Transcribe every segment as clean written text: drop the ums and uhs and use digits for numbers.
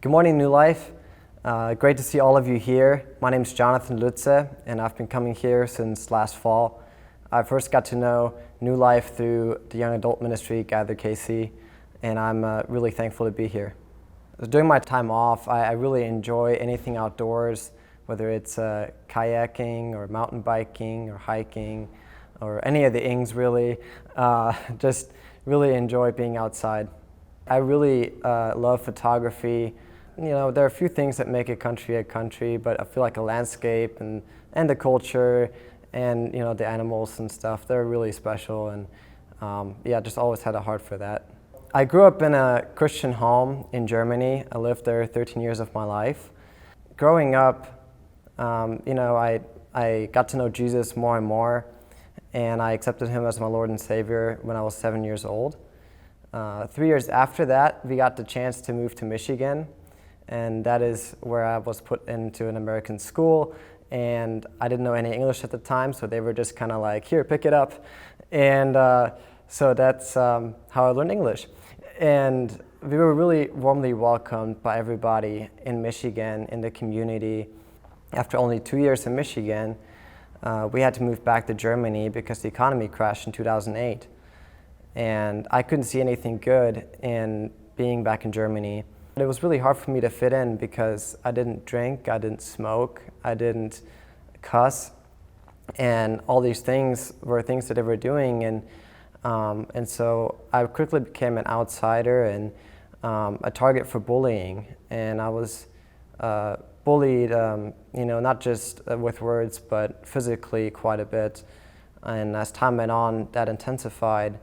Good morning, New Life. Great to see all of you here. My name is Jonathan Lutze, and I've been coming here since last fall. I first got to know New Life through the young adult ministry, Gather KC, and I'm really thankful to be here. During my time off, I really enjoy anything outdoors, whether it's kayaking or mountain biking or hiking or any of the ings really. Just really enjoy being outside. I really love photography. You know, there are a few things that make a country, but I feel like a landscape and the culture and, you know, the animals and stuff, they're really special, and yeah, just always had a heart for that. I grew up in a Christian home in Germany. I lived there 13 years of my life. Growing up, you know, I got to know Jesus more and more, and I accepted him as my Lord and Savior when I was 7 years old. 3 years after that, we got the chance to move to Michigan, and that is where I was put into an American school, and I didn't know any English at the time, so they were just kind of like, here, pick it up. And so that's how I learned English. And we were really warmly welcomed by everybody in Michigan, in the community. After only 2 years in Michigan, we had to move back to Germany because the economy crashed in 2008. And I couldn't see anything good in being back in Germany. It was really hard for me to fit in because I didn't drink, I didn't smoke, I didn't cuss, and all these things were things that they were doing, and so I quickly became an outsider and a target for bullying. And I was bullied, you know, not just with words, but physically quite a bit. And as time went on, that intensified.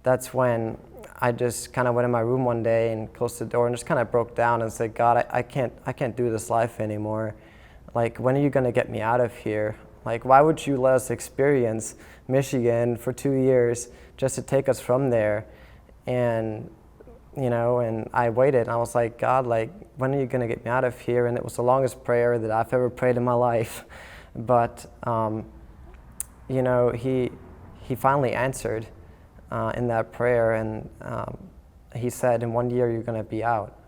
That's when I just kind of went in my room one day and closed the door and just kind of broke down and said, God, I can't do this life anymore. Like, when are you going to get me out of here? Like, why would you let us experience Michigan for 2 years just to take us from there? And, you know, and I waited, and I was like, God, like, when are you going to get me out of here? And it was the longest prayer that I've ever prayed in my life. But, you know, he finally answered in that prayer, and he said, in 1 year, you're going to be out.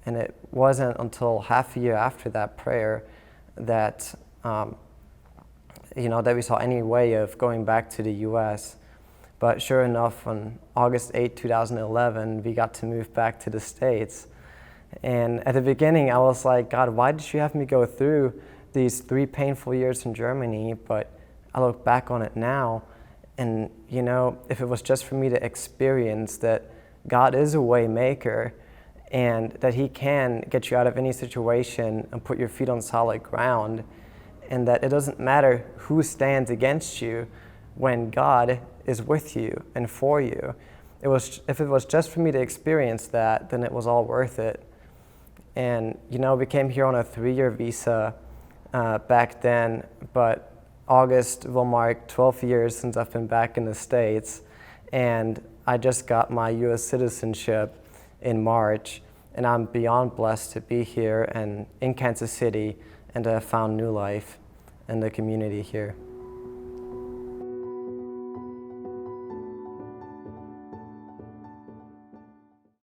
And it wasn't until half a year after that prayer that, you know, that we saw any way of going back to the U.S. But sure enough, on August 8, 2011, we got to move back to the States. And at the beginning, I was like, God, why did you have me go through these 3 painful years in Germany? But I look back on it now, and, you know, if it was just for me to experience that God is a way maker and that he can get you out of any situation and put your feet on solid ground, and that it doesn't matter who stands against you when God is with you and for you. If it was just for me to experience that, then it was all worth it. And, you know, we came here on a 3-year visa back then, but August will mark 12 years since I've been back in the States, and I just got my U.S. citizenship in March, and I'm beyond blessed to be here and in Kansas City and to have found New Life in the community here.